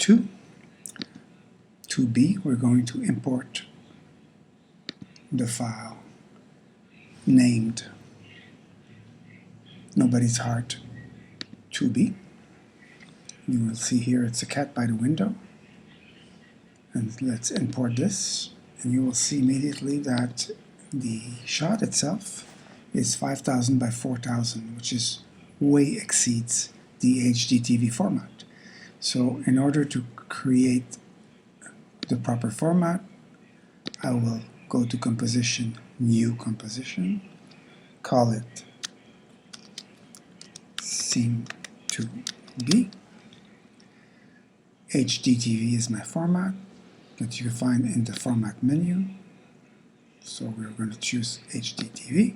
2. 2b, we're going to import the file named Nobody's Heart 2b. You will see here it's a cat by the window. And let's import this, and you will see immediately that the shot itself is 5000 by 4000, which is way exceeds the HDTV format. So in order to create the proper format, I will go to Composition, New Composition, call it Scene 2B. HDTV is my format that you find in the Format menu. So we're going to choose HDTV.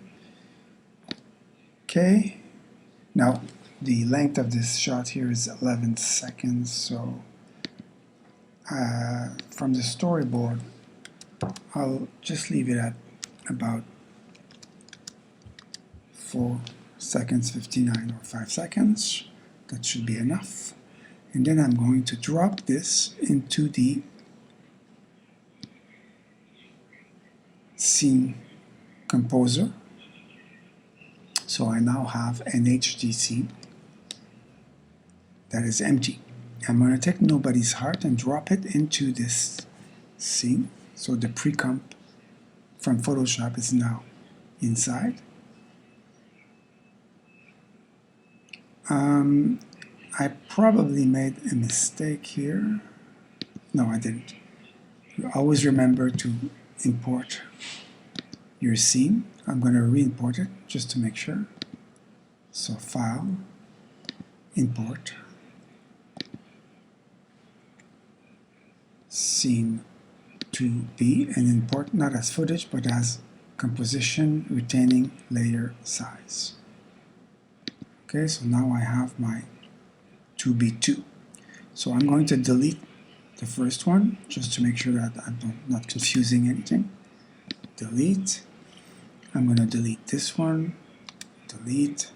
Okay. Now, the length of this shot here is 11 seconds, so from the storyboard, I'll just leave it at about 4 seconds, 59 or 5 seconds. That should be enough. And then I'm going to drop this into the Scene Composer. So I now have an HD scene that is empty. I'm going to take Nobody's Heart and drop it into this scene. So the pre-comp from Photoshop is now inside. I probably made a mistake here. No, I didn't. You always remember to import your scene. I'm going to re-import it just to make sure. So File, Import, Scene 2B, and import not as footage but as composition retaining layer size. Okay, so now I have my 2B2. So I'm going to delete the first one just to make sure that I'm not confusing anything. Delete. I'm going to delete this one. Delete.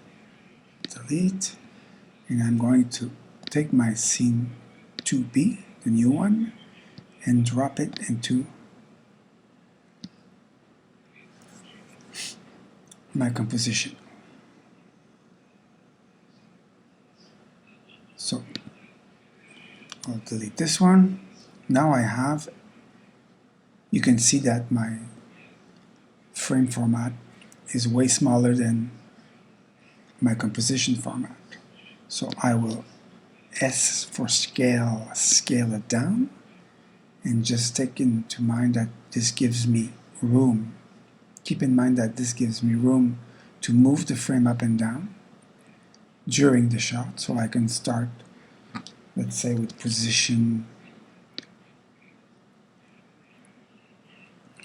Delete. And I'm going to take my scene 2B, the new one, and drop it into my composition. So I'll delete this one. Now I have, you can see that my frame format is way smaller than my composition format. So I will S for scale, scale it down, and just take into mind that this gives me room. Keep in mind that this gives me room to move the frame up and down during the shot, so I can start, let's say, with position.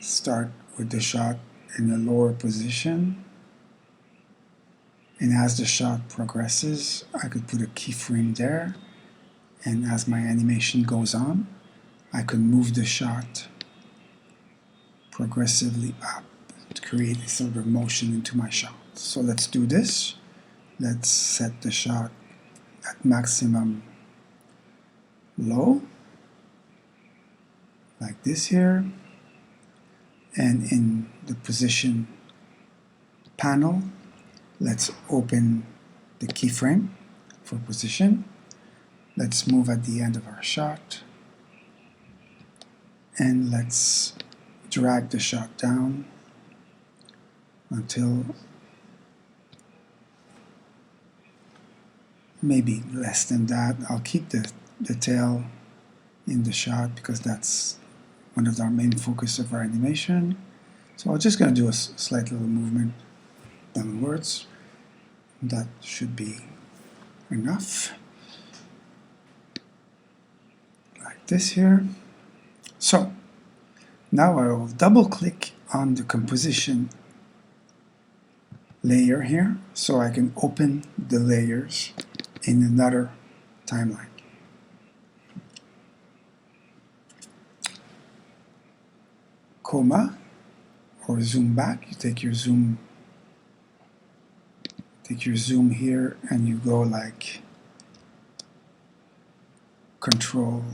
Start with the shot in a lower position, and as the shot progresses, I could put a keyframe there, and as my animation goes on, I could move the shot progressively up to create a sort of motion into my shot. So let's do this. Let's set the shot at maximum low, like this here, and in the position panel, let's open the keyframe for position. Let's move at the end of our shot, and let's drag the shot down until maybe less than that. I'll keep the tail in the shot because that's one of our main focus of our animation. So I'm just going to do a slight little movement downwards. That should be enough. Like this here. So now I will double click on the composition layer here so I can open the layers in another timeline. Comma or zoom back. You take your zoom here and you go like control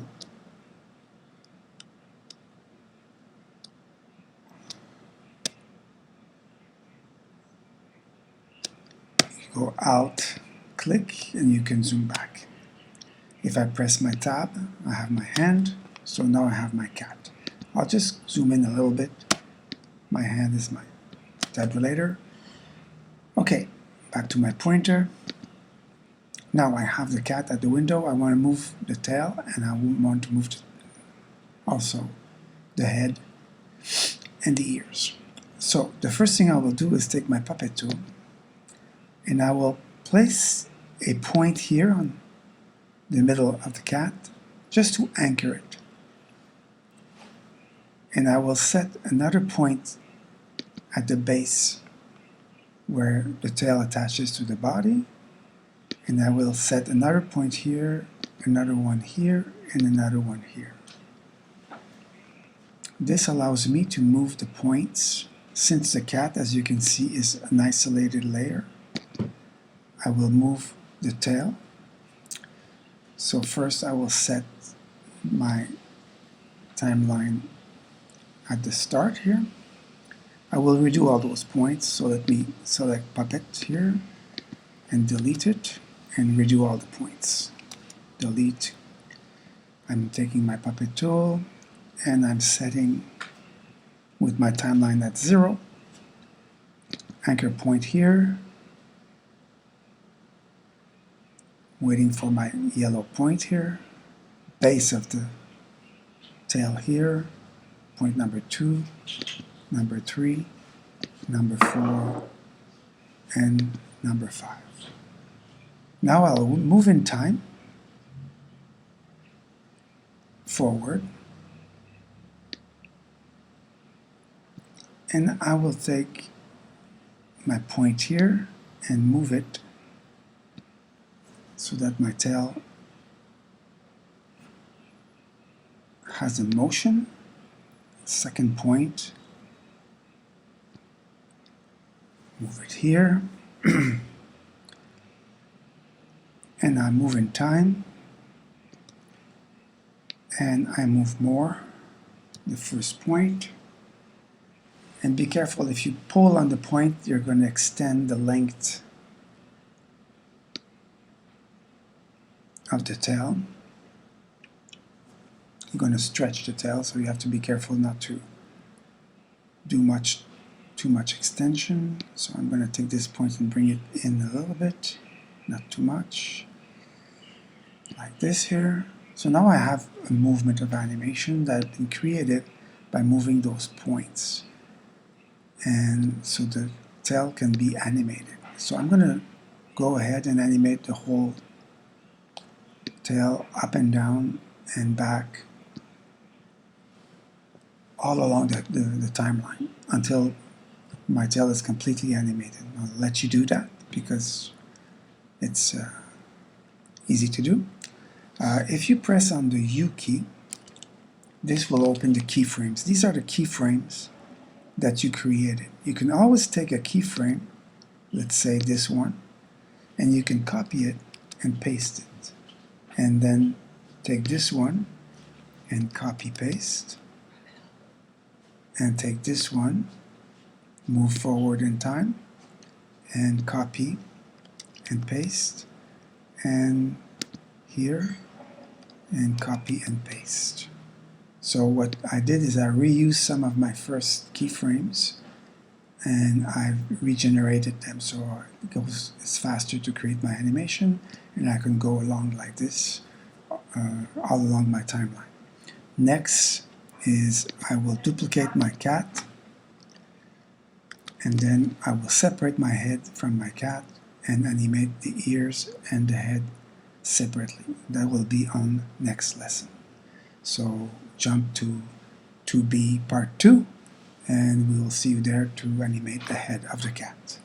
go Alt, click, and you can zoom back. If I press my tab, I have my hand, so now I have my cat. I'll just zoom in a little bit. My hand is my tabulator. Okay, back to my pointer. Now I have the cat at the window. I want to move the tail, and I want to move also the head and the ears. So the first thing I will do is take my puppet tool, and I will place a point here on the middle of the cat just to anchor it. And I will set another point at the base where the tail attaches to the body, and I will set another point here, another one here, and another one here. This allows me to move the points. Since the cat, as you can see, is an isolated layer, I will move the tail. So first I will set my timeline at the start here. I will redo all those points, so let me select puppet here and delete it and redo all the points. Delete. I'm taking my puppet tool and I'm setting with my timeline at 0. Anchor point here. Waiting for my yellow point here. Base of the tail here. Point number 2, number 3, number 4, and number 5. Now I'll move in time forward, and I will take my point here and move it so that my tail has a motion. Second point, move it here, and I move in time, and I move more, the first point, and be careful, if you pull on the point, you're going to extend the length of the tail. You're going to stretch the tail, so you have to be careful not to do too much extension. So I'm going to take this point and bring it in a little bit, not too much, like this here. So now I have a movement of animation that has been created by moving those points, and so the tail can be animated. So I'm going to go ahead and animate the whole tail up and down and back all along the timeline until my tail is completely animated. I'll let you do that because it's easy to do. If you press on the U key, this will open the keyframes. These are the keyframes that you created. You can always take a keyframe, let's say this one, and you can copy it and paste it. And then take this one and copy paste, and take this one, move forward in time, and copy and paste, and here, and copy and paste. So what I did is I reused some of my first keyframes and I've regenerated them, so it's faster to create my animation, and I can go along like this all along my timeline. Next is I will duplicate my cat, and then I will separate my head from my cat and animate the ears and the head separately. That will be on next lesson. So jump to 2B part 2, and we will see you there to animate the head of the cat.